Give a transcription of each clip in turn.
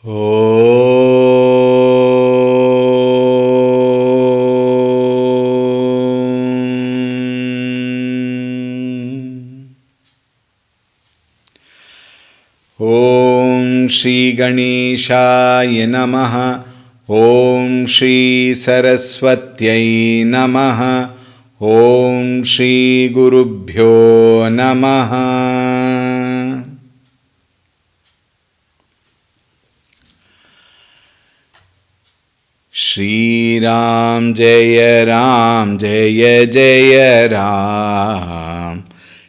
Om Shri Ganeshaya Namaha. Om Shri Saraswatyai Namaha. Om Shri Gurubhyo Namaha. Shri Ram Jaya Ram Jaya Jaya Ram.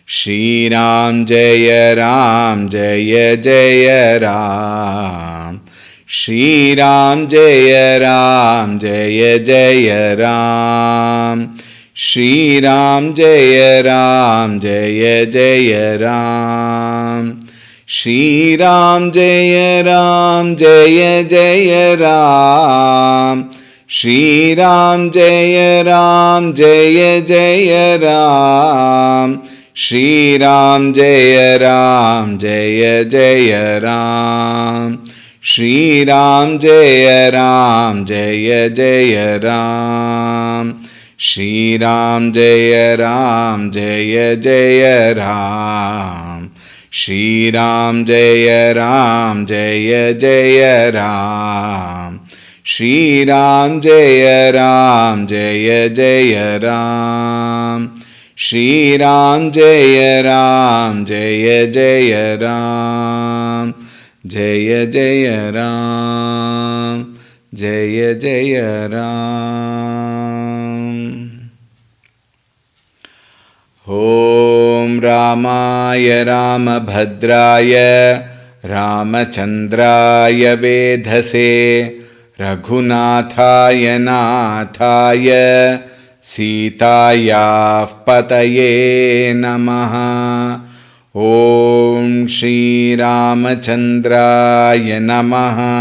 Shri Ram Jaya Ram Jaya Jaya Ram. Shri Ram Jaya Ram Jaya Jaya Ram. Shri Ram Jaya Ram Jaya Jaya Ram. Shri Ram Jaya Ram Jaya Jaya Ram. Shri Ram Jaya Ram Jaya Jaya Ram. Shri Ram Jaya Ram Jaya Jaya Ram. Shri Ram Jaya Ram Jaya Jaya Ram. Shri Ram Jaya Ram Jaya Jaya Ram. Shri Ram Jaya Ram Jaya Jaya Ram. Shri Ram Jaya Ram Jaya Jaya Ram. Shri Ram Jaya Ram Jaya Jaya Ram. Jaya Jaya Ram. Jaya Jaya Ram. Om Ramaya Ramabhadraya Ramachandraya Vedhase Raghunathaya Nathaya Sitaya Pataye Namaha. Om Shri Ramachandraya Namaha.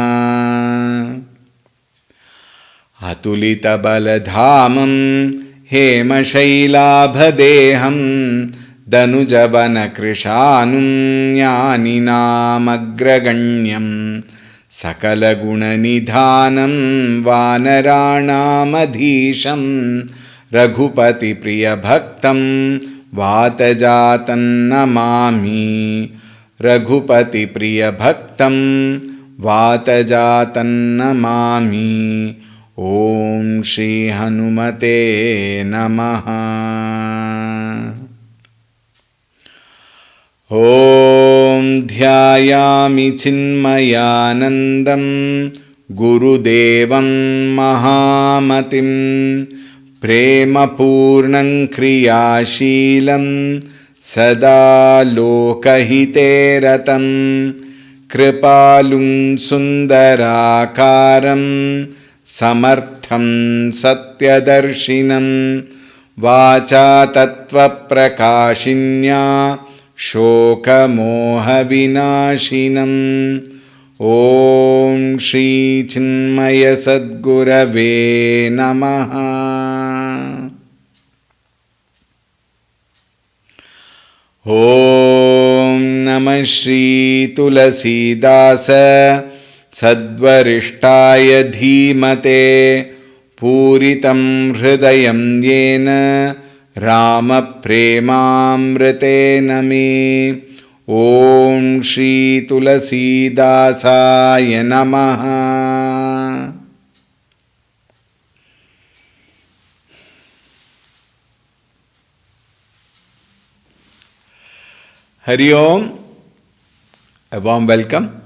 Atulita Baladhamam Hema Shailabhadeham Danujavana Krishanum Jnaninam Agraganyam Sakala Guna Nidhanam Vanaranam Adhisham Raghupati Priya Bhaktam Vatajatan Namami. Raghupati Priya Bhaktam Vatajatan Namami. Om Shri Hanumate Namaha. Om Dhyayami Chinmayanandam Gurudevam Mahamatim Prema Purnam Kriyashilam Sada Lokahiteratam Kripalum Sundarakaram Samartham Satyadarshinam Vacha Tattva Prakashinya Shoka Moha Vinashinam. Om Shri Chinmaya Sadgurave Namaha. Om Namah Shri Tulsi Dasa Sadvarishtaya Dhimate Puritam Hridayam Yena Rama Premamrite Nami. Om Shri Tulsi Dasaya Namaha. Hari Om, a warm welcome.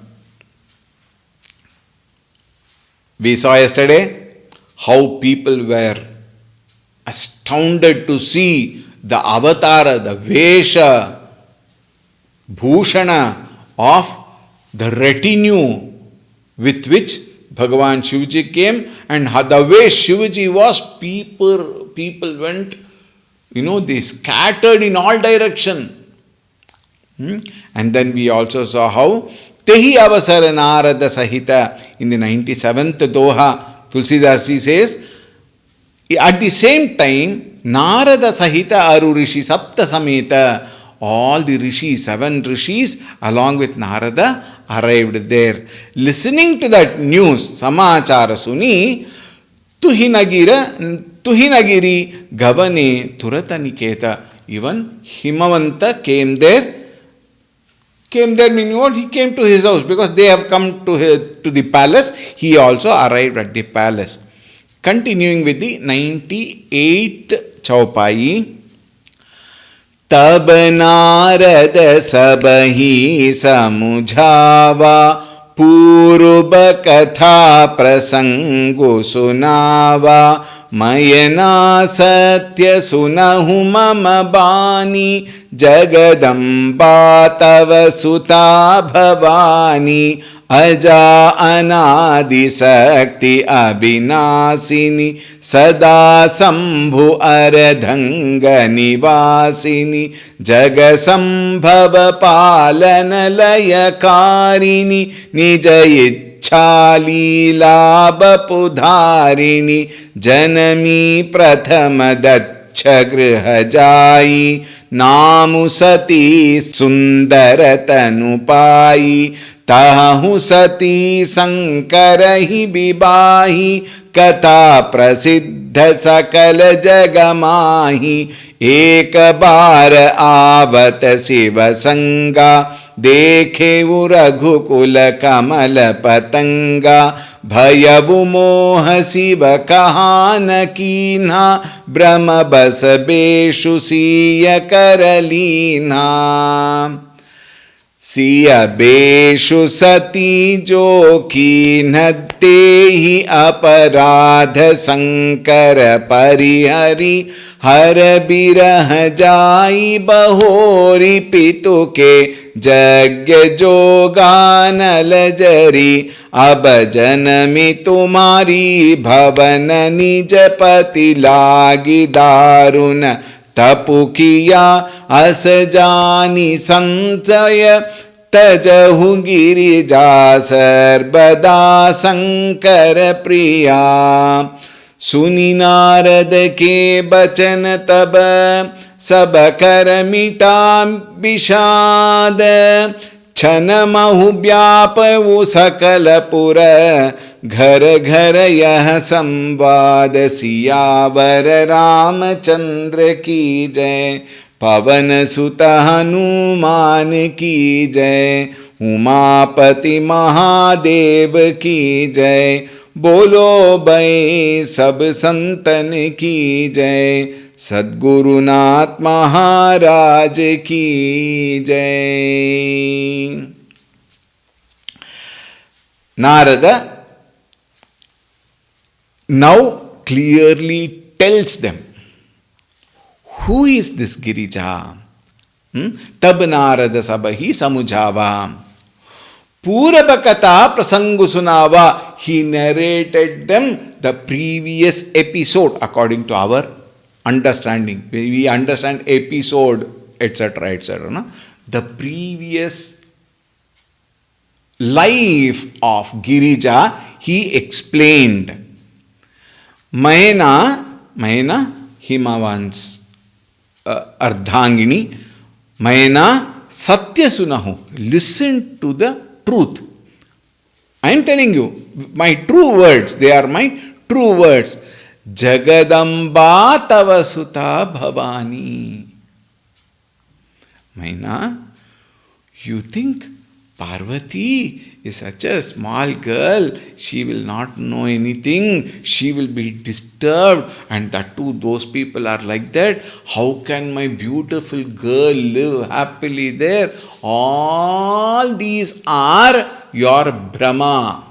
We saw yesterday how people were astounded to see the avatara, the Vesha, Bhushana of the retinue with which Bhagavan Shivaji came, and the way Shivaji was, people went, they scattered in all direction. And then we also saw how Tehi Avasara Narada Sahita in the 97th Doha, Tulsidas says, at the same time, Narada Sahita Aru Rishi Sapta Sameta, all the rishis, 7 rishis along with Narada arrived there. Listening to that news, samachara suni, Tuhinagiri Gavane Turataniketa. Even Himavanta came there. Came there meaning what? He came to his house because they have come to the palace. He also arrived at the palace. Continuing with the 98th Chaupai. तब नारद सब ही समुझावा पूर्व कथा प्रसंगु सुनावा मयना सत्य सुनहु मम बानी जगदम्बा तव सुता भवानी अजा अनादि शक्ति अविनाशिनी सदा शंभु अर्धंग निवासिनी जग संभव पालन लयकारिणी निज इच्छा लीला बपुधारिणी जनमी प्रथम दक्ष गृह जाई नामु सती सुंदर तनु पाई ताहु सती शंकर ही विबाही कथा प्रसिद्ध सकल जग माही एक बार आवत शिव संगा देखे रघुकुल कमल पतंगा भयवु मोह शिव कहान कीन्हा ब्रह्म बस बेशु सीय करलीना सिय बेशु सती जो कीन्हते ही अपराध शंकर परिहरि हर बिरह जाई बहोरी पितु के यज्ञ जोगानल जरी अब जनमी तुम्हारी भवन निज पति लागी दारुण तपु किया अस जानी संशय तजहु गिरिजा सर्वदा शंकर प्रिया सुनी नारद के बचन तब सब कर मिटा विषाद छन महु व्यापवु सकल पुर घर घर यह संवाद सियावर रामचंद्र की जय पवन सुत हनुमान की जय उमापति महादेव की जय बोलो भई सब संतन की जय सद्गुरुनाथ महाराज की जय. Narada now clearly tells them who is this Girija. Tab Narada sabahi samujhava Purava katha prasangu sunava. He narrated them the previous episode according to our understanding. We understand episode, etc., etc. No? The previous life of Girija he explained. Mayana Himavans Ardhangini Mayana Satya Sunahu. Listen to the truth. I am telling you my true words. They are my true words. Jagadamba Tavasuta Bhavani. Mayana, you think Parvati is such a small girl, she will not know anything, she will be disturbed, and that too those people are like that. How can my beautiful girl live happily there? All these are your Brahma.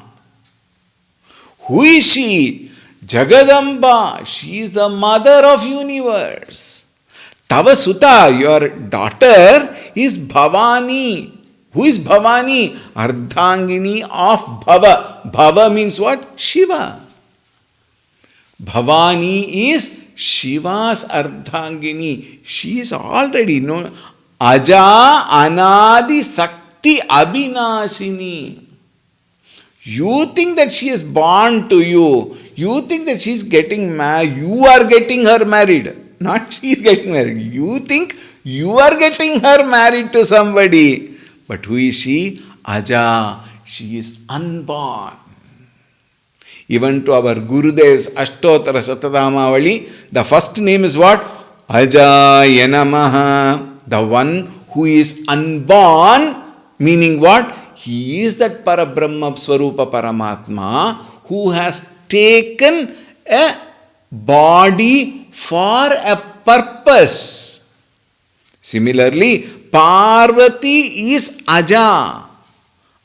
Who is she? Jagadamba, she is the mother of universe. Tava Suta, your daughter, is Bhavani. Who is Bhavani? Ardhangini of Bhava. Bhava means what? Shiva. Bhavani is Shiva's Ardhangini. She is already known. Aja Anadi Sakti Abhinashini. You think that she is born to you. You think that she is getting married. You are getting her married. Not she is getting married. You think you are getting her married to somebody. But who is she? Aja. She is unborn. Even to our Gurudev's Ashtotara Shatadamavali, the first name is what? Ajaya Namaha. The one who is unborn, meaning what? He is that Parabrahma Swarupa Paramatma who has taken a body for a purpose. Similarly, Parvati is Aja,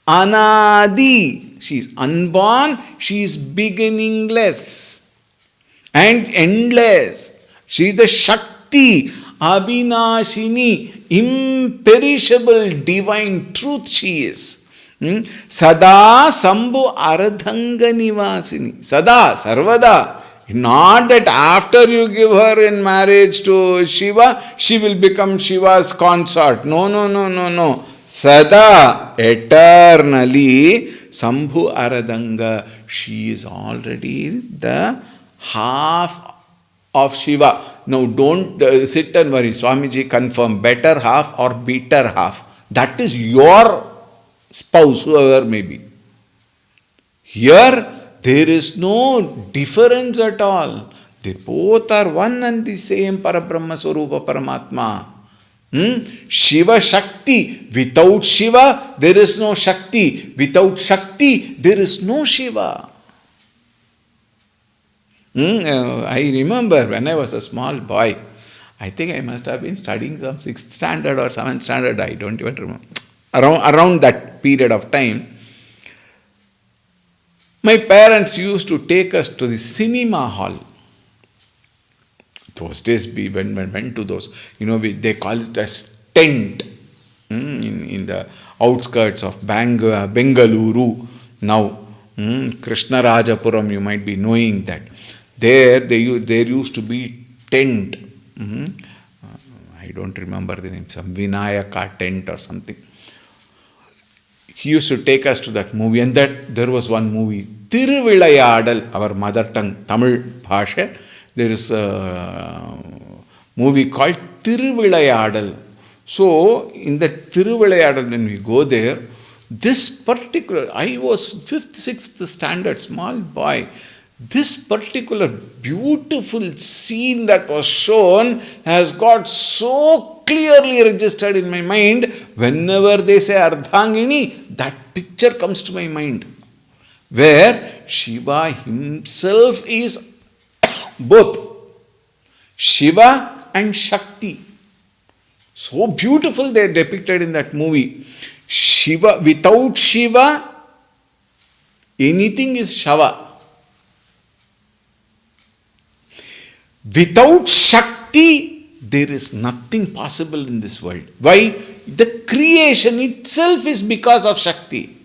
Anadi. She is unborn, she is beginningless and endless. She is the Shakti, Abhinashini, imperishable divine truth she is. Sada Sambhu Ardhanga Nivasini. Sada, Sarvada. Not that after you give her in marriage to Shiva, she will become Shiva's consort. No, no, no, no, no. Sada, eternally, Sambhu Ardhanga. She is already the half of Shiva. Now don't sit and worry. Swamiji confirm better half or better half. That is your spouse, whoever may be. Here, there is no difference at all. They both are one and the same Parabrahma Swarupa Paramatma. Shiva Shakti. Without Shiva, there is no Shakti. Without Shakti, there is no Shiva. I remember when I was a small boy, I think I must have been studying some 6th standard or 7th standard, I don't even remember. Around that period of time, my parents used to take us to the cinema hall. Those days we went to those, they call it as tent in the outskirts of Bengaluru. Now, Krishnarajapuram, you might be knowing that. There used to be tent. I don't remember the name, some Vinayaka tent or something. He used to take us to that movie, and that there was one movie, Thiruvilayadal, our mother tongue, Tamil Bhasha. There is a movie called Thiruvilayadal. So, in that Thiruvilayadal, when we go there, this particular, I was 5th, 6th standard, small boy. This particular beautiful scene that was shown has got so clearly registered in my mind. Whenever they say Ardhangini, that picture comes to my mind, where Shiva himself is both Shiva and Shakti. So beautiful they are depicted in that movie. Shiva, without Shiva, anything is Shava. Without Shakti, there is nothing possible in this world. Why? The creation itself is because of Shakti.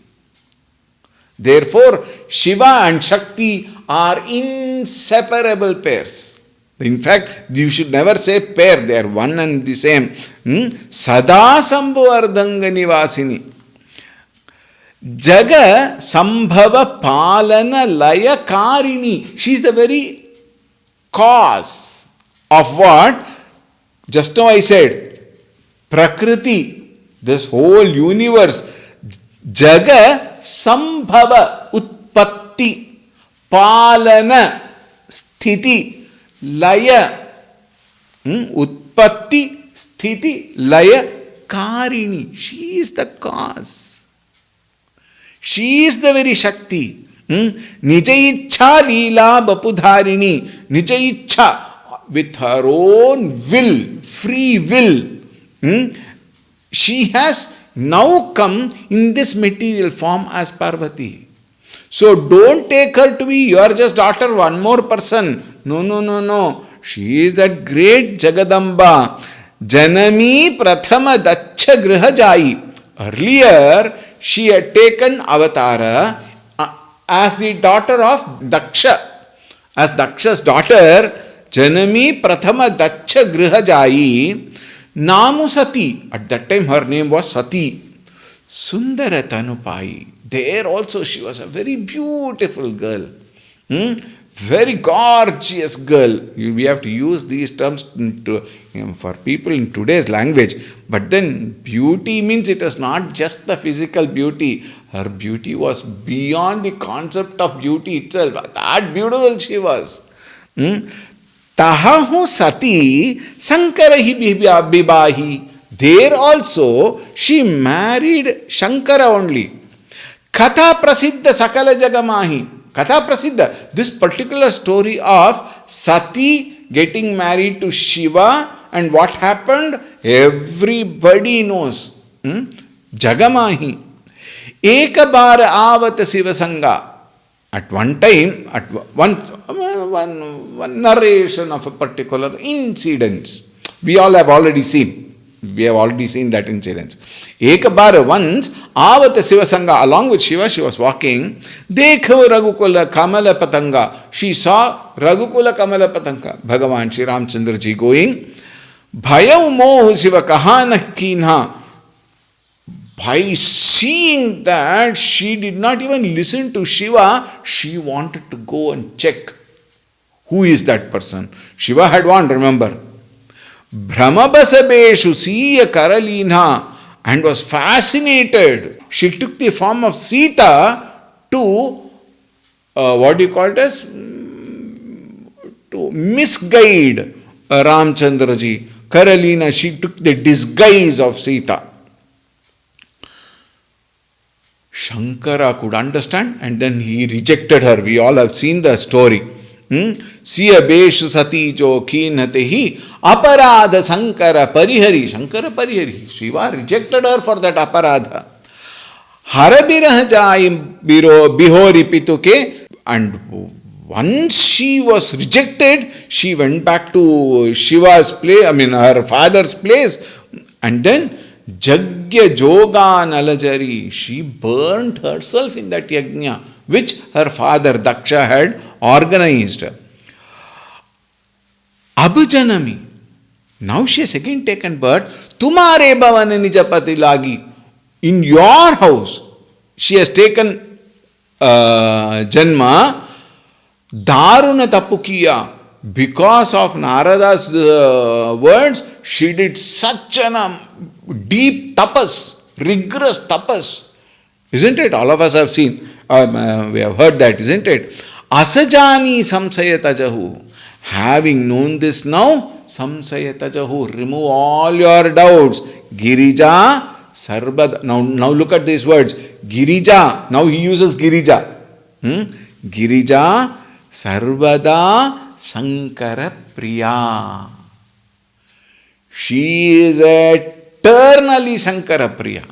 Therefore, Shiva and Shakti are inseparable pairs. In fact, you should never say pair, they are one and the same. Sada Sambhu Ardhanga Nivasini. Jaga Sambhava Palana Laya Karini. She is the very cause of what? Just now I said, Prakriti, this whole universe. Jaga Sambhava Utpatti Palana Sthiti Laya Utpatti Sthiti Laya Karini. She is the cause. She is the very Shakti. Nija Ichha Leela Bapudharini. Nija Ichha, with her own will, free will. She has now come in this material form as Parvati. So don't take her to be, you are just daughter, one more person. No, no, no, no. She is that great Jagadamba. Janami Prathama Dacha Grihajayi. Earlier, she had taken avatara as the daughter of Daksha. As Daksha's daughter, Janami Prathama Dacha Grihajayi. Namu Sati. At that time, her name was Sati. Sundara Tanupai. There also she was a very beautiful girl. very gorgeous girl. We have to use these terms for people in today's language. But then beauty means it is not just the physical beauty. Her beauty was beyond the concept of beauty itself. That beautiful she was. Tahahu sati sankarahi bibahi. There also she married Shankara only. Katha prasiddha sakala jagamahi. Katha prasiddha. This particular story of Sati getting married to Shiva and what happened, everybody knows. Jagamahi. Ekabara avata Siva Sangha. At one time, at one narration of a particular incident, we all have already seen. We have already seen that incident. Ekabara once, Avata Siva Sangha, along with Shiva, she was walking. Dekhav Raghukula Kamala Patanga. She saw Raghukula Kamala Patanga. Bhagavan Shri Ramchandra ji going. Bhayav Moh Siva Kahana Kinha. By seeing that, she did not even listen to Shiva. She wanted to go and check who is that person. Shiva had warned, remember. Brahmabasabeshu Siya Karalina, and was fascinated. She took the form of Sita to, what do you call it as? To misguide Ramchandraji. Karalina, she took the disguise of Sita. Shankara could understand and then he rejected her. We all have seen the story. Siya Beshu Sati Jo Keenhatehi Aparadha Sankara Parihari. Shankara Parihari. Shiva rejected her for that aparadha. Harabirah Jai Bihori Pituke. And once she was rejected, she went back to Shiva's place, her father's place, and then Jagya Joga Nalajari, she burnt herself in that yajna, which her father Daksha had organized. Abhijanami, now she has again taken birth. Tumare bhavan nijapati lagi, in your house, she has taken janma. Daruna tapukiya. Because of Narada's words, she did such a deep tapas, rigorous tapas. Isn't it? All of us have seen, we have heard that, isn't it? Asajani samsayatajahu. Having known this now, samsayatajahu, remove all your doubts. Girija sarvada. Now look at these words. Girija. Now he uses Girija. Girija sarvada Sankara Priya. She is eternally Sankara Priya.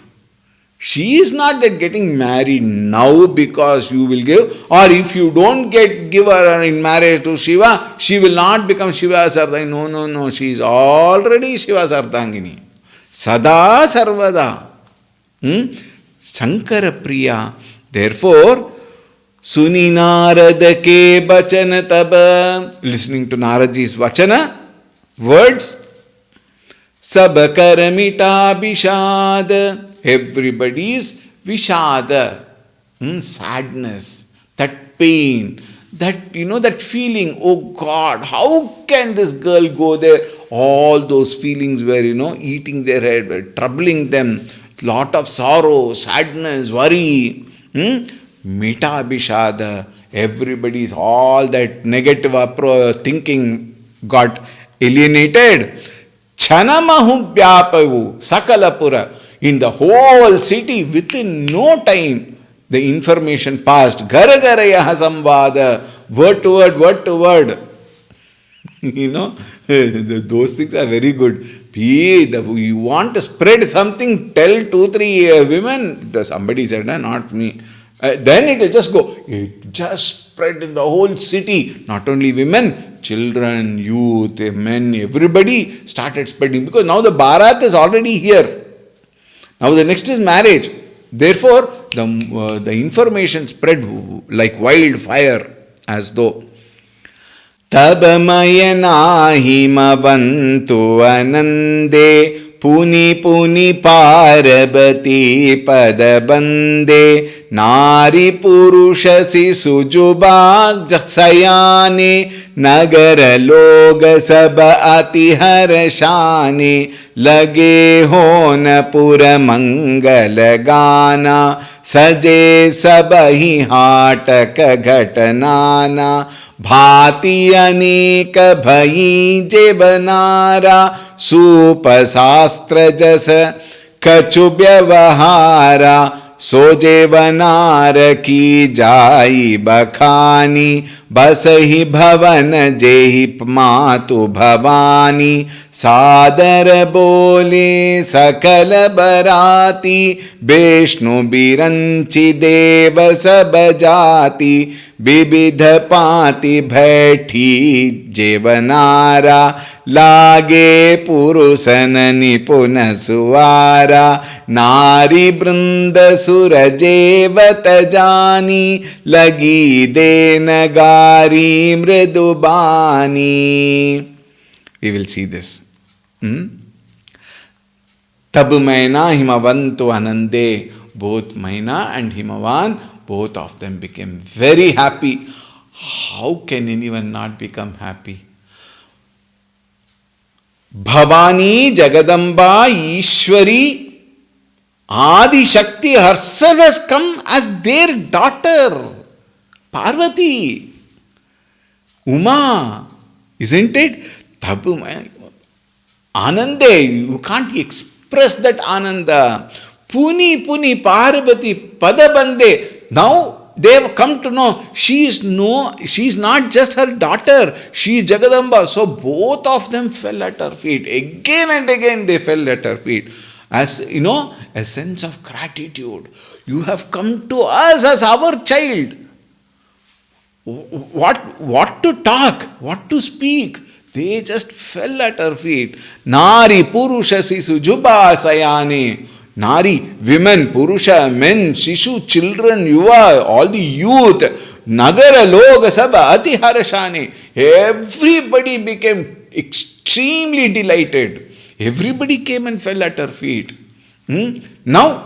She is not that getting married now because you will give, or if you don't give her in marriage to Shiva, she will not become Shiva's Ardhangini. No. She is already Shiva's Ardhangini. Sada Sarvada. Sankara Priya. Therefore, Suni Narada ke bachana taba. Listening to Naradji's vachana, words. Sab karamita vishad. Everybody's vishada. Sadness. That pain. That feeling. Oh God, how can this girl go there? All those feelings were, eating their head, were troubling them. Lot of sorrow, sadness, worry. Mita Bishada, everybody's, all that negative thinking got alienated. Chanamahu Bhyapavu, Sakalapura, in the whole city, within no time, the information passed. Garagarayaha Samvada, word to word. Those things are very good. You want to spread something, tell 2-3 women. Somebody said, not me. Then it will just go. It just spread in the whole city. Not only women, children, youth, men, everybody started spreading. Because now the Bharat is already here. Now the next is marriage. Therefore, the information spread like wildfire, as though. Tabamayanahima bantu anande पुनि पुनि पार्वती पद बंदे नारी पुरुष शिशुजुबाग सयाने नगर लोग सब अति हर्षाने लगे होन पुर मंगल गाना सजे सब ही हाटक घटनाना भांति अनेक भई जे बनारा सूप शास्त्र जस कछु व्यवहारा सोजे बनार की जाई बखानी बस ही भवन जेहि मातु भवानी सादर बोले सकल बराती विष्णु बिरंचि देव सब जाति विविध पाति बैठी जेवनारा लागे पुरुषन निपुण सुवारा नारी वृंद सुर जेवत जानी लगी देन गारी मृदुबानी. We will see this. तब मैना हिमवंतो आनंदे. Both Maina and Himavan, both of them became very happy. How can anyone not become happy? Bhavani, Jagadamba, Ishwari, Adi Shakti herself has come as their daughter. Parvati, Uma, isn't it? Tabu Anande, you can't express that Ananda. Puni Puni Parvati Padabande. Now they have come to know she is not just her daughter, she is Jagadamba. So both of them fell at her feet. Again and again they fell at her feet. As a sense of gratitude. You have come to us as our child. What to talk? What to speak? They just fell at her feet. Nari Purusha Sisu Juba Sayane. Nari, women, Purusha, men, Shishu, children, Yuva, all the youth, Nagara, Loga, Saba, Ati Harashane. Everybody became extremely delighted. Everybody came and fell at her feet. Now,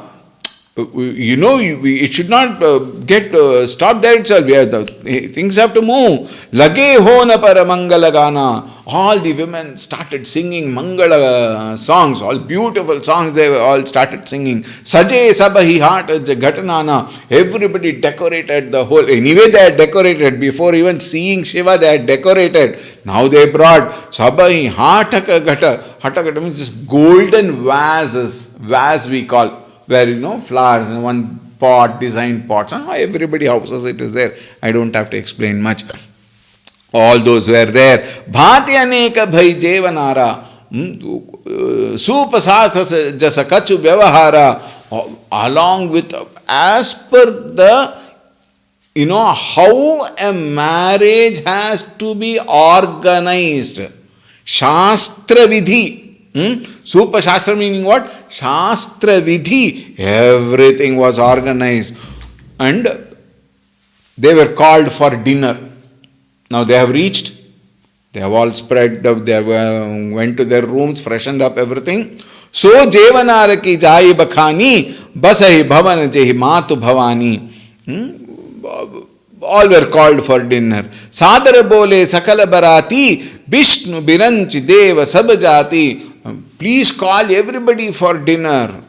it should not get stopped there itself. Things have to move. Lage hona para mangala gana. All the women started singing mangala songs, all beautiful songs they all started singing. Saje sabahi heart ghatanana. Everybody decorated the whole. Anyway, they had decorated before even seeing Shiva. They had decorated. Now they brought sabahi hataka ghata. Hataka means this golden vase we call. Where flowers in one pot, designed pots. Everybody houses it is there. I don't have to explain much. All those were there. Bhati aneka bhai jevanara. Supasasa jasa kachu vyavahara. Along with, as per the, how a marriage has to be organized. Shastra vidhi. Supa Shastra meaning what? Shastra Vidhi. Everything was organized. And they were called for dinner. Now they have reached. They have all spread up. They went to their rooms, freshened up everything. So Jevanara ki jai bakhani, basahi bhavan jehi matu bhavani. All were called for dinner. Sadara bole sakala barati, Vishnu biranchi deva sabajati. Please call everybody for dinner.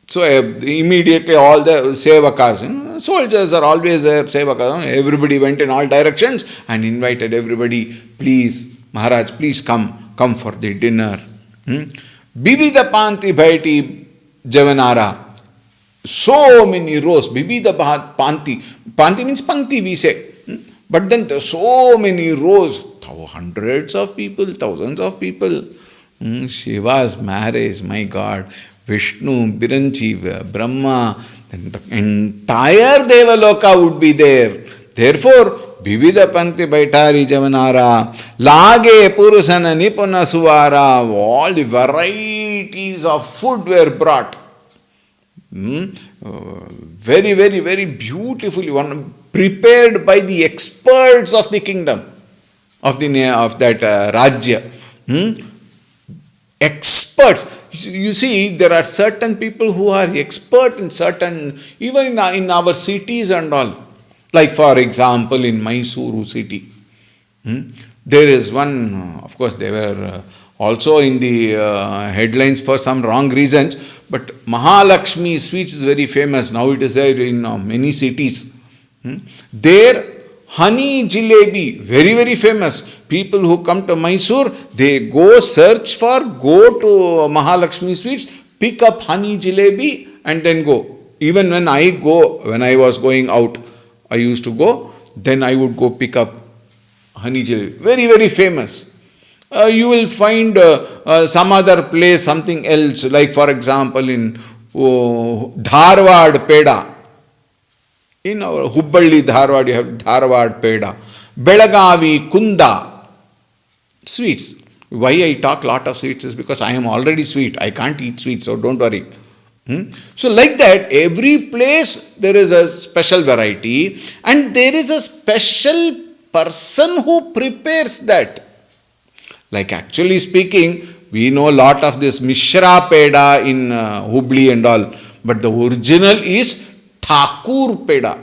So immediately all the sevakas, soldiers are always there, sevakas, everybody went in all directions and invited everybody, please, Maharaj, please come for the dinner. Bibida Panti Bhaiti Javanara. So many rows, Bibida Panti. Panti means Pankti we say. But then there are so many rows, hundreds of people, thousands of people. Shiva's marriage, my God, Vishnu, Biranchi, Brahma, and the entire Devaloka would be there. Therefore, Vividha Panti Baitari Javanara, Lage Purusana Nipuna Suvara, all the varieties of food were brought. Very, very, very beautifully, prepared by the experts of the kingdom, of that Rajya. experts. You see, there are certain people who are expert in certain, even in our cities and all. Like for example, in Mysuru city, there is one, of course, they were also in the headlines for some wrong reasons, but Mahalakshmi Sweets is very famous. Now it is there in many cities. There, honey jalebi, very, very famous. People who come to Mysore, they go to Mahalakshmi Sweets, pick up honey jalebi and then go. Even when I was going out, I used to go, then I would go pick up honey jalebi. Very, very famous. You will find some other place, something else, like for example in Dharwad Peda. In our Hubballi Dharwad, you have Dharwad Peda. Belagavi Kunda. Sweets. Why I talk lot of sweets is because I am already sweet. I can't eat sweets, so don't worry. So like that, every place there is a special variety and there is a special person who prepares that. Like actually speaking, we know a lot of this Mishra Peda in Hubli and all, but the original is Thakur Peda.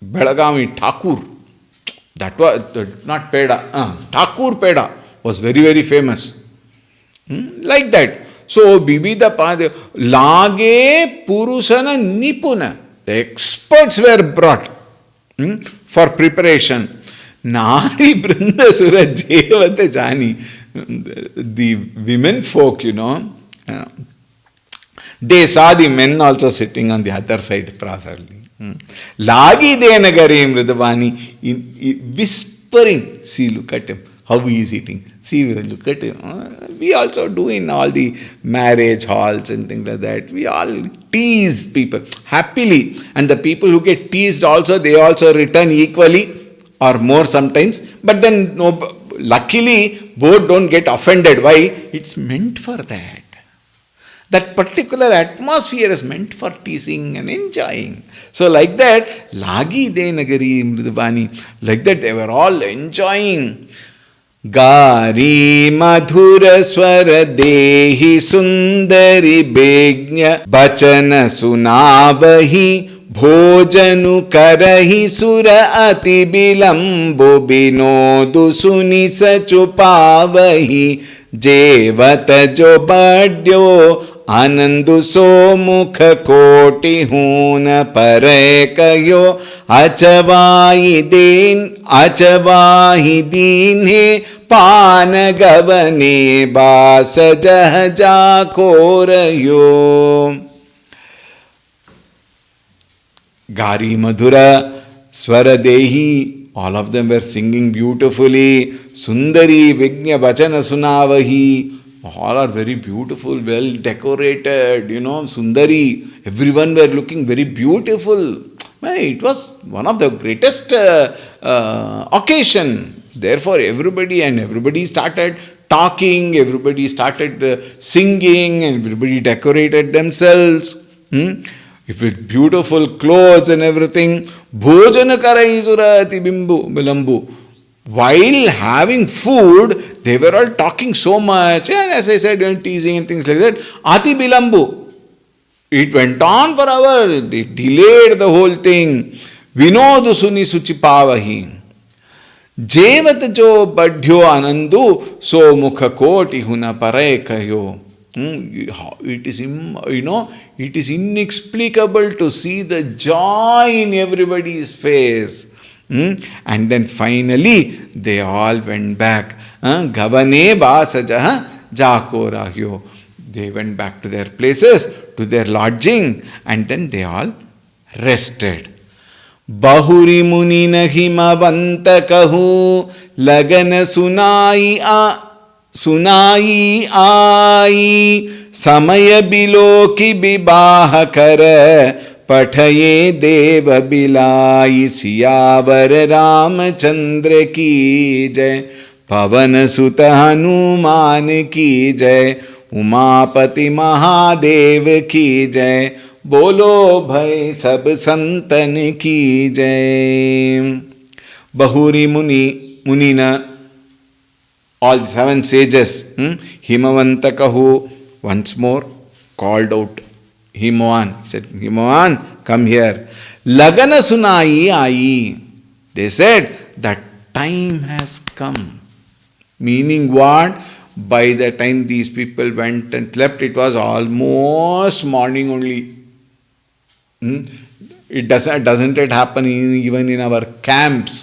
Belagavi Thakur. That was not Peda. Thakur Peda was very, very famous. Like that. So, Bibida Pade Lage Purusana Nipuna. The experts were brought for preparation. Nari Brindasura Jevate Jani. The women folk, they saw the men also sitting on the other side properly. Lagi Denagari Mridavani, whispering, see, look at him, how he is eating. See, look at him. We also do in all the marriage halls and things like that. We all tease people happily. And the people who get teased also, they also return equally or more sometimes. But then, luckily, both don't get offended. Why? It's meant for that. That particular atmosphere is meant for teasing and enjoying. So like that, Lagi De Nagari Mridavani, like that they were all enjoying. Gari Madhura Swara Dehi Sundari Begnya Bachana Sunavahi Bhojanu Karahi Sura Ati Bilambo Binodu Sunisa Chupavahi Jevata Jo Badyo Anandu Somukha Koti Huna Pare Kayo Achavahi Din He Panagavane Basa Jahaja Korayo. Gari Madhura Swaradehi, all of them were singing beautifully. Sundari Vignya Bachana Sunavahi, all are very beautiful, well decorated, Sundari. Everyone were looking very beautiful. It was one of the greatest occasion. Therefore, everybody started talking, everybody started singing, and everybody decorated themselves. If with beautiful clothes and everything. Bhojana karai surati bimbu bilambu. While having food, they were all talking so much, and as I said, teasing and things like that. Ati bilambu. It went on for hours. It delayed the whole thing. Vinodu suni suchipavahi. Jevat jo badhyo anandu so mukha koti huna pare kayo. It is, it is inexplicable to see the joy in everybody's face. And then finally, they all went back. Gavane basajaha jakorahyo. They went back to their places, to their lodging, and then they all rested. Bahuri muni nahima vanta kahu lagana सुनाई आई समय below की विवाह कर पठये देव बिलाई सियावर रामचंद्र की जय पवन सुत हनुमान की जय उमापति महादेव की जय बोलो भय सब संतन की जय. Bahuri Munina, all the 7 sages, Himavantakahu once more called out Himavan. He said, Himavan, come here. Lagana sunai ai. They said, the time has come. Meaning what? By the time these people went and slept, it was almost morning only. It doesn't it happen even in our camps?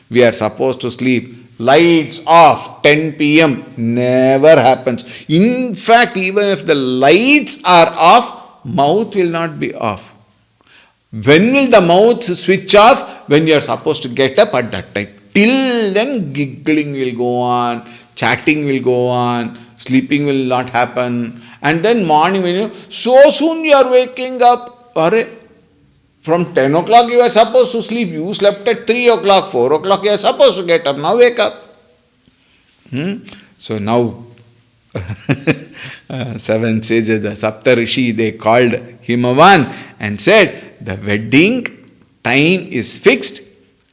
We are supposed to sleep. Lights off, 10 p.m. Never happens. In fact, even if the lights are off, mouth will not be off. When will the mouth switch off? When you are supposed to get up at that time. Till then, giggling will go on, chatting will go on, sleeping will not happen. And then morning, when you, so soon you are waking up. From 10 o'clock you are supposed to sleep. You slept at 3 o'clock, 4 o'clock you are supposed to get up. Now wake up. So now, 7 sages, the Sapta Rishi, they called Himavan and said, the wedding time is fixed.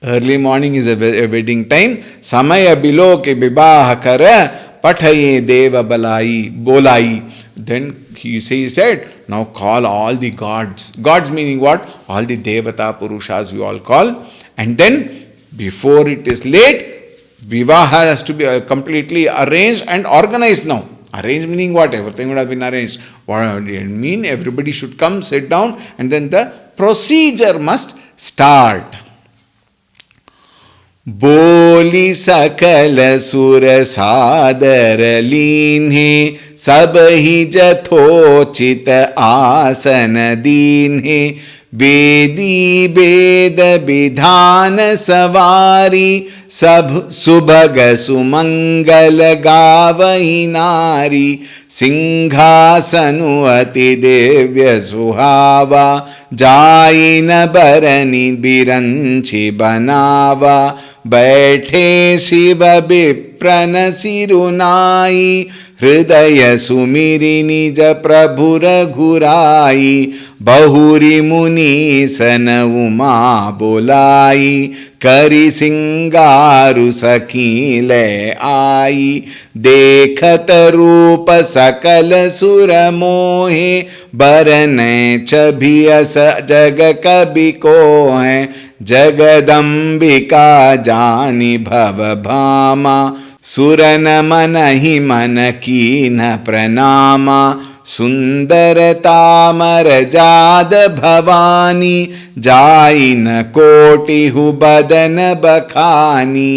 Early morning is a wedding time. Samaya biloke bibaha kara pathaye deva bolai. Then he said, now call all the gods. Gods meaning what? All the Devata Purushas you all call. And then, before it is late, Vivaha has to be completely arranged and organized now. Arranged meaning what? Everything would have been arranged. What it mean? Everybody should come, sit down, and then the procedure must start. बोली सकल सुर सादर लीन्हे सब ही जथोचित आसन दीन्हे वेदी वेद विधान सवारी सब सुभग सुमंगल गावही नारी सिंहासनु अति दिव्य सुहावा जाइन बरनी बिरंची बनावा बैठे शिव विप्रन सिरुनाई हृदय सुमिरि निज प्रभु रघुराई बहुरी मुनि सन उमा बोलाई करी सिंगारु सखी ले आई देखत रूप सकल सुर मोहे बरने छबियस जग कबि को है जगदम्बिका जानी भव भामा सुरन मन ही मन कीन प्रणामा सुंदरता मर जाद भवानी जाइन कोटि हु बदन बखानी.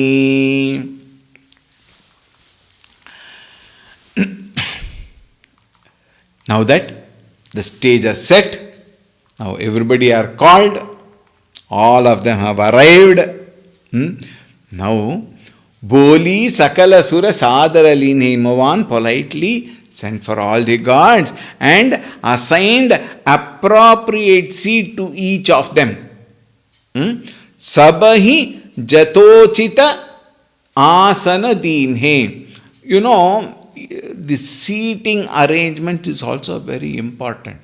Now that the stage is set, now everybody are called, all of them have arrived. Now, Boli Sakala Sura Sadaralini Himavan politely sent for all the gods and assigned appropriate seat to each of them. Sabahi Jatochita Asana Dinhe. You know, the seating arrangement is also very important.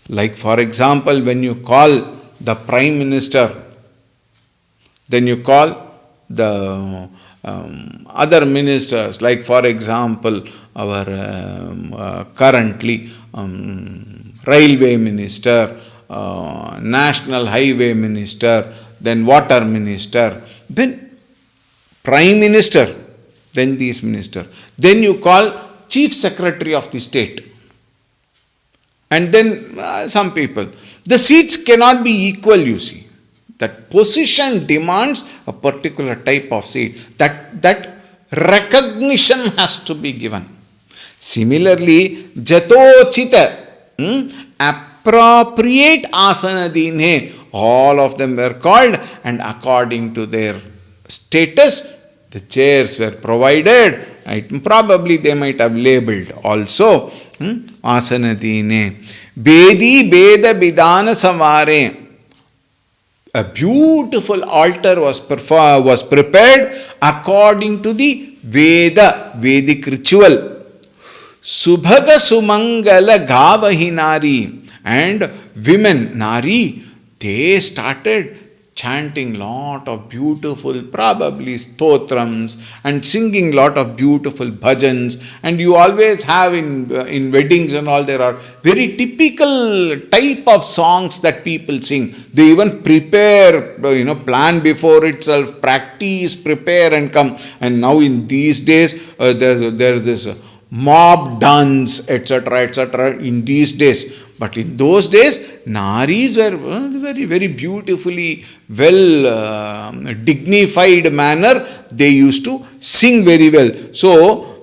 Like for example, when you call the Prime Minister, then you call the other ministers, like for example, our currently Railway Minister, National Highway Minister, then Water Minister, then Prime Minister, then this minister. Then you call Chief Secretary of the State. And then some people. The seats cannot be equal, you see. That position demands a particular type of seat. That recognition has to be given. Similarly, Jatochita, appropriate asana dinhe, all of them were called, and according to their status, the chairs were provided. Probably they might have labeled also. Asana dine. Bedi Beda Bidana Samare. A beautiful altar was prepared according to the Vedic ritual. Subhaga Sumangala Gavahi Nari. And women, Nari, they started chanting lot of beautiful, probably stotrams, and singing lot of beautiful bhajans. And you always have in weddings and all, there are very typical type of songs that people sing. They even prepare, plan before itself, practice, prepare and come. And now in these days, there's this mob dance, etc., in these days. But in those days, Naris were very, very beautifully, dignified manner. They used to sing very well. So,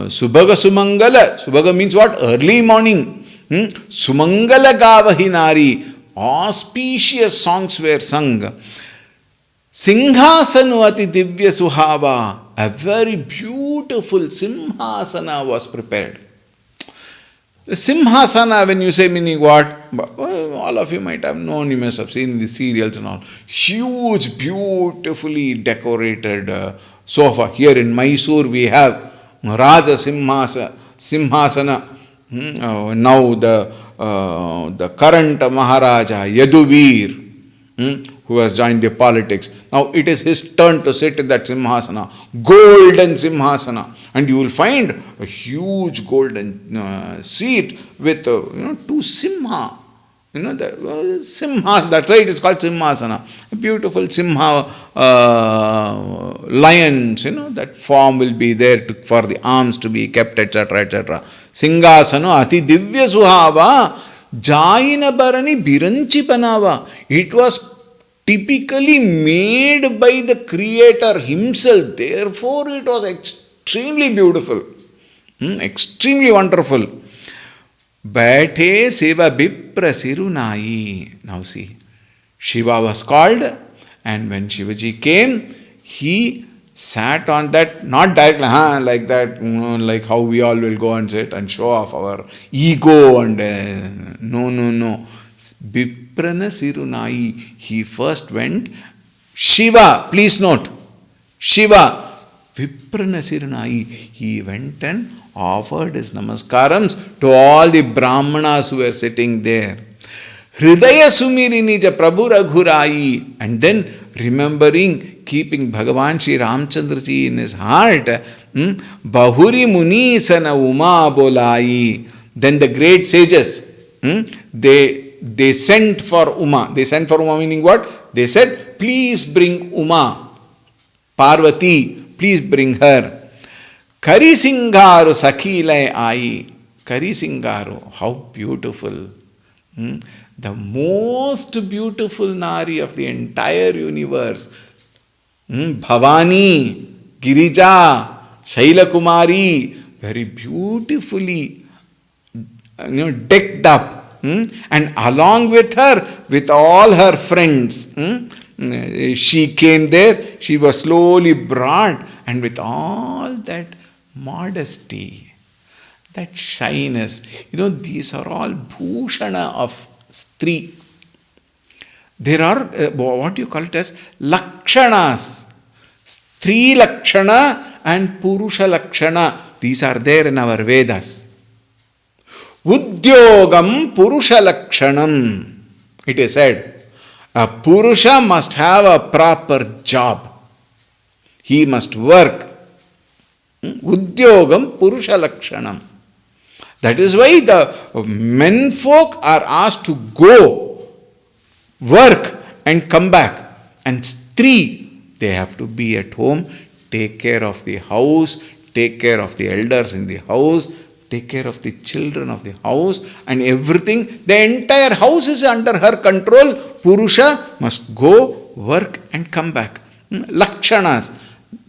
Subhaga Sumangala. Subhaga means what? Early morning. Sumangala Gavahi Nari. Auspicious songs were sung. Singhasanu Ati Divya Suhava. A very beautiful Simhasana was prepared. The Simhasana, when you say meaning what? All of you might have known, you must have seen the serials and all. Huge, beautifully decorated sofa. Here in Mysore we have Raja Simhasana. Now the current Maharaja, Yaduvir, who has joined the politics. Now it is his turn to sit in that Simhasana, golden Simhasana. And you will find a huge golden seat with, two Simha. The Simha, that's why it is called Simhasana. A beautiful Simha lions, that form will be there for the arms to be kept, etc. Singhasana Ati Divya Suhava Jaina Barani Biranchi Panava. It was typically made by the Creator Himself. Therefore, it was extremely beautiful, extremely wonderful. Baithe Seva Bipra Sirunai. Now see, Shiva was called, and when Shivaji came, he sat on that, not directly, like that, like how we all will go and sit and show off our ego and no. Biprana Sirunai. He first went, Shiva, please note, Shiva, Viprana Sirunai. He went and offered his namaskarams to all the Brahmanas who were sitting there. Hridaya Sumirinija Prabhu Raghurai. And then remembering, keeping Bhagavan Shri Ramchandra Ji in his heart, Bahuri Munisana Uma Bolai. Then the great sages, they sent for Uma. They sent for Uma meaning what? They said, please bring Uma, Parvati, please bring her. Kari Singaru Sakhilai Ai. Kari Singaru, how beautiful. The most beautiful Nari of the entire universe. Bhavani, Girija, Shaila Kumari, very beautifully decked up. And along with her, with all her friends, she came there, she was slowly brought, and with all that modesty, that shyness, these are all bhushana of Stri. There are what you call it as lakshanas, Stri lakshana and Purusha lakshana. These are there in our Vedas. Udyogam Purusha Lakshanam. It is said, a Purusha must have a proper job. He must work. Udyogam Purusha Lakshanam. That is why the men folk are asked to go, work and come back. And Stri, they have to be at home, take care of the house, take care of the elders in the house, take care of the children of the house and everything. The entire house is under her control. Purusha must go, work and come back. Lakshanas.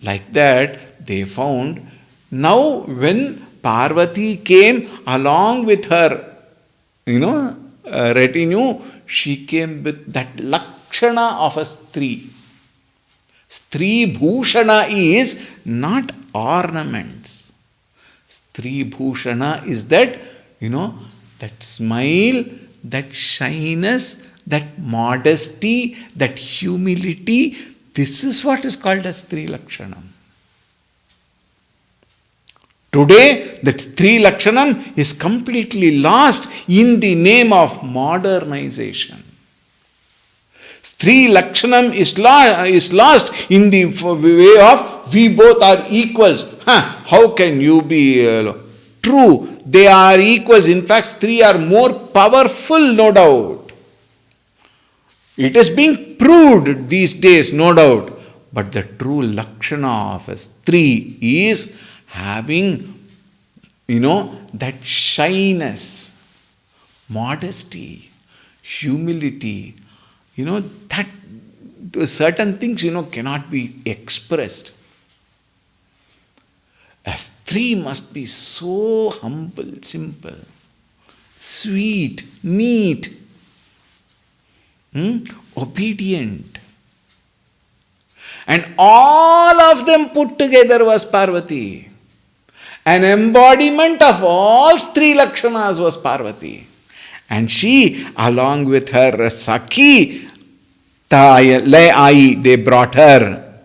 Like that, they found. Now, when Parvati came along with her, retinue, she came with that Lakshana of a Stri. Stri Bhushana is not ornaments. Stri Bhushana is that, that smile, that shyness, that modesty, that humility. This is what is called as Stri Lakshanam. Today, that Stri Lakshanam is completely lost in the name of modernization. Stri Lakshanam is lost in the way of we both are equals. How can you be true? They are equals. In fact, Stri are more powerful, no doubt. It is being proved these days, no doubt. But the true Lakshana of a Stri is having, that shyness, modesty, humility, that certain things, cannot be expressed. A Stri must be so humble, simple, sweet, neat, obedient. And all of them put together was Parvati. An embodiment of all Stri Lakshanas was Parvati. And she, along with her Sakhi, they brought her.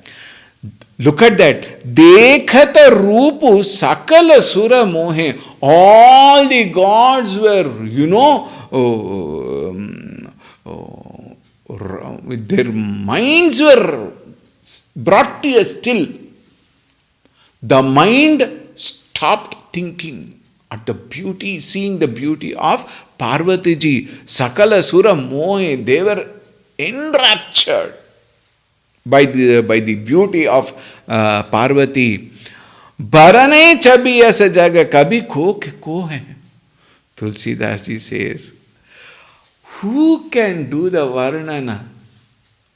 Look at that. Dekhata Rupu Sakala Sura Mohe. All the gods were, with their minds were brought to a still. The mind stopped thinking at the beauty, seeing the beauty of Parvati ji. Sakala Sura Mohe. They were enraptured by the beauty of Parvati. Barane chabi asa jaga kabhi ko hai. Tulsi Das ji says, who can do the varnana?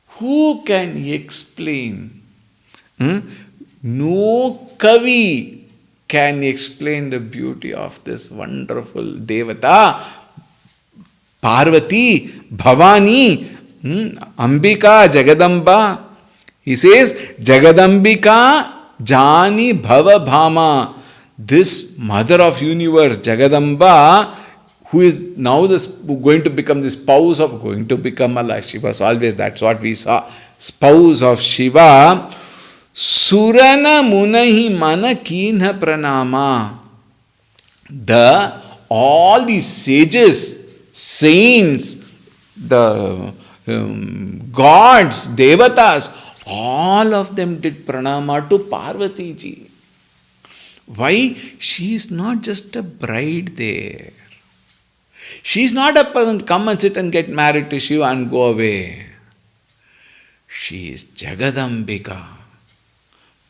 Who can explain? No kavi can explain the beauty of this wonderful Devata. Parvati, Bhavani, Ambika, Jagadamba. He says, Jagadambika, Jani Bhava Bhama. This mother of universe, Jagadamba, who is now going to become the spouse of, going to become Allah. She was always, that's what we saw, spouse of Shiva. Surana Munahi Mana Kinha Pranama. All the sages, saints, the gods, devatas, all of them did pranama to Parvati ji. Why? She is not just a bride there. She is not a person, come and sit and get married to Shiva and go away. She is Jagadambika,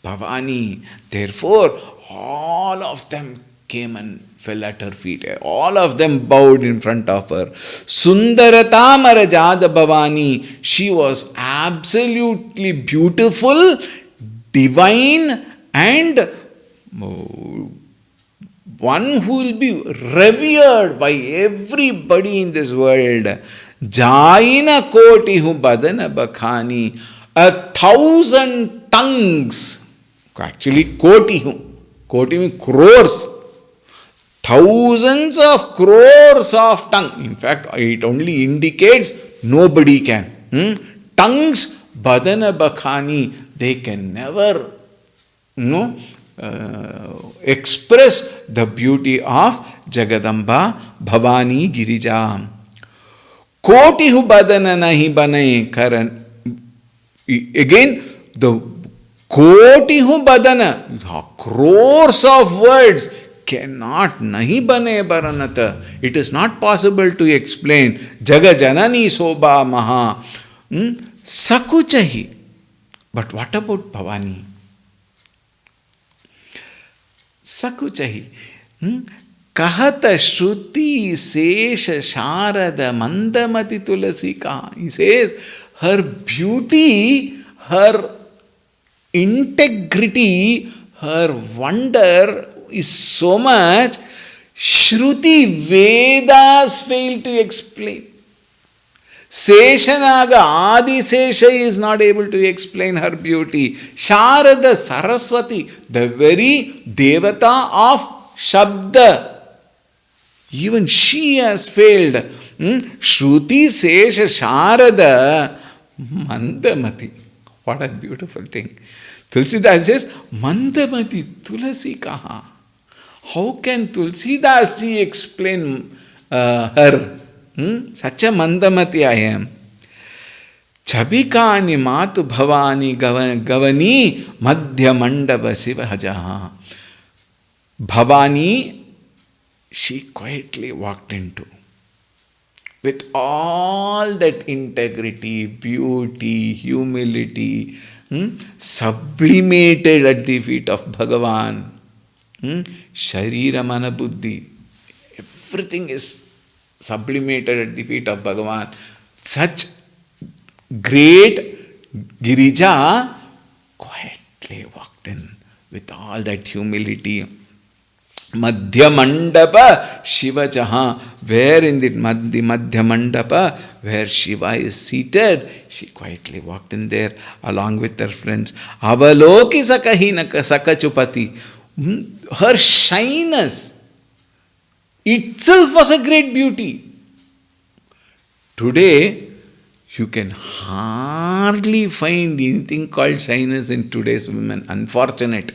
Bhavani. Therefore, all of them came and fell at her feet. All of them bowed in front of her. Sundaratamara Jada Bhavani. She was absolutely beautiful, divine, and one who will be revered by everybody in this world. Jaina Kotihu Badana Bakhani. 1,000 tongues. Actually, Kotihu. Koti means crores. Thousands of crores of tongues. In fact, it only indicates nobody can. Tongues, Badana Bakhani. They can never, express the beauty of Jagadamba, Bhavani, Girija. Kotihu badana nahi banaye karan. Again, the Kotihu badana, crores of words cannot nahi bane baranata. It is not possible to explain. Jaga janani soba maha. Sakuchahi. But what about Bhavani? Sakuchahi. Kahata Shruti Sesha Sharada Mandamati Tulsi Kaha. He says her beauty, her integrity, her wonder is so much, Shruti Vedas fail to explain. Seshanaga Adi Sesha is not able to explain her beauty. Sharada Saraswati, the very Devata of Shabda, even she has failed. Shruti Sesha Sharada Mandamati. What a beautiful thing. Tulsidas says, Mandamati Tulsi Kaha. How can Tulsidas ji explain her? Such a Mandamati I am. Chabikani matu bhavani gavani madhya mandapa sivahajaha. Bhavani, she quietly walked into, with all that integrity, beauty, humility, sublimated at the feet of Bhagavan. Sharira mana buddhi. Everything is sublimated at the feet of Bhagavan. Such great Girija quietly walked in with all that humility. Madhya Mandapa Shivajaha, where in the Madhya Mandapa, where Shiva is seated, she quietly walked in there along with her friends. Avaloki Sakahinaka Sakachupati. Her shyness itself was a great beauty. Today, you can hardly find anything called shyness in today's women. Unfortunate.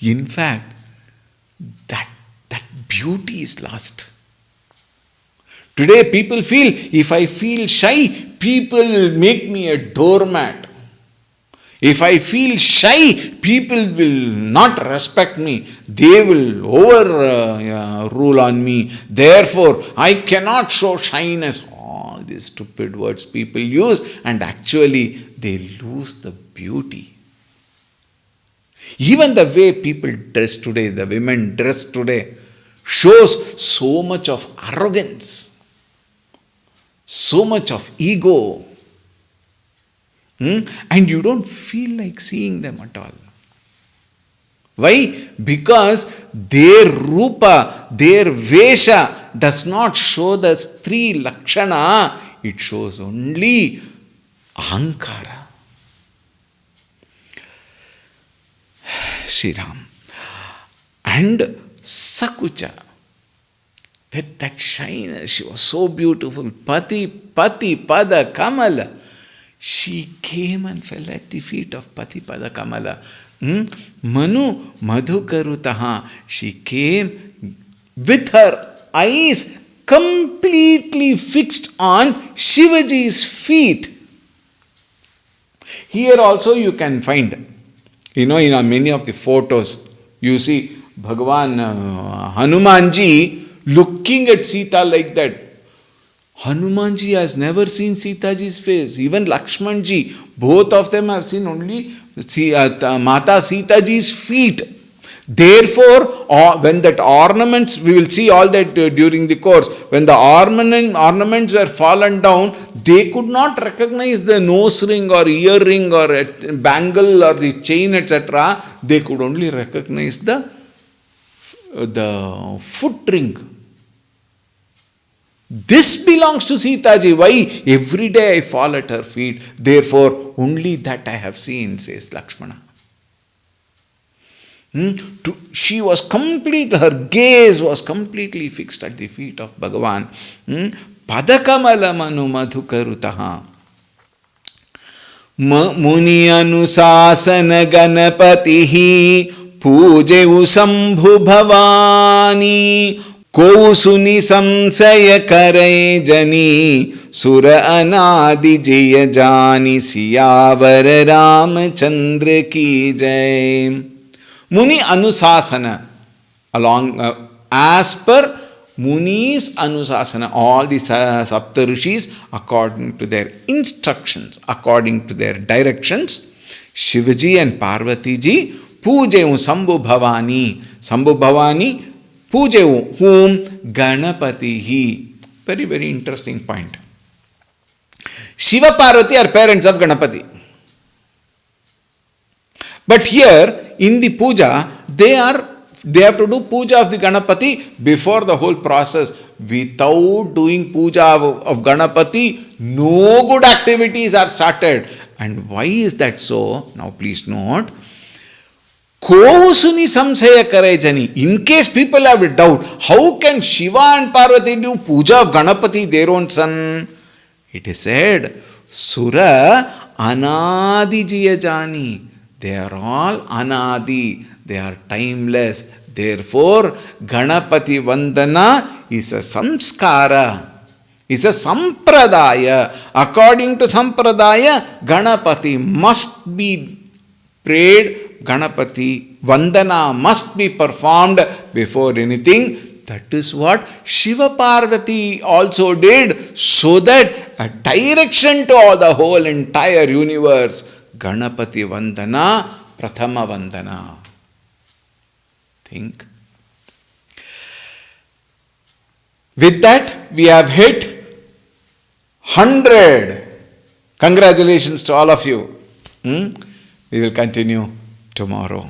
In fact, that beauty is lost. Today people feel, if I feel shy, people will make me a doormat. If I feel shy, people will not respect me. They will rule on me. Therefore, I cannot show shyness. All these stupid words people use, and actually they lose the beauty. Even the way people dress today, the women dress today, shows so much of arrogance, so much of ego. And you don't feel like seeing them at all. Why? Because their rupa, their vesha does not show the Stri Lakshana, it shows only ahankara. Sri Ram. And Sakucha, with that shyness, she was so beautiful. Pati Pada Kamala. She came and fell at the feet of Pati Pada Kamala. Manu Madhukarutaha. She came with her eyes completely fixed on Shivaji's feet. Here also you can find, in many of the photos, you see Bhagavan Hanumanji looking at Sita like that. Hanumanji has never seen Sitaji's face. Even Lakshmanji, both of them have seen only Mata Sitaji's feet. Therefore, when that ornaments, we will see all that during the course, when the ornaments were fallen down, they could not recognize the nose ring or ear ring or bangle or the chain, etc. They could only recognize the foot ring. This belongs to Sitaji. Why? Every day I fall at her feet. Therefore, only that I have seen, says Lakshmana. She was her gaze was completely fixed at the feet of Bhagavan. Padakamala manu madhukarutaha. Muni anusasana ganapatihi puje usambhu bhavani. Kousuni samsaya karai jani sura anadi jaya jani siyavara Ramachandra ki jai. Muni Anusasana, as per Muni's Anusasana, all the Saptarishis, according to their instructions, according to their directions, Shivaji and Parvatiji, Pujayu Sambhu Bhavani, Pujayu whom Ganapatihi. Very, very interesting point. Shiva Parvati are parents of Ganapati. But here, in the puja, they have to do puja of the Ganapati before the whole process. Without doing puja of Ganapati, no good activities are started. And why is that so? Now please note. Kovusuni samsaya karejani. In case people have a doubt, how can Shiva and Parvati do puja of Ganapati, their own son? It is said, Sura anadi jiyajani. They are all anadi. They are timeless. Therefore, Ganapati Vandana is a samskara. is a sampradaya. According to sampradaya, Ganapati must be prayed, Ganapati Vandana must be performed before anything. That is what Shiva Parvati also did, so that a direction to all the whole entire universe. Ganapati Vandana, Prathama Vandana. Think. With that, we have hit 100. Congratulations to all of you. We will continue tomorrow.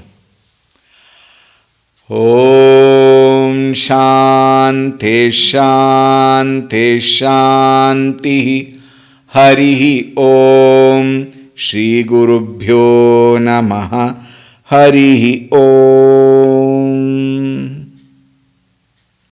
Om Shanti Shanti Shanti. Harihi Om Shri Gurubhyo Namaha. Harihi Om.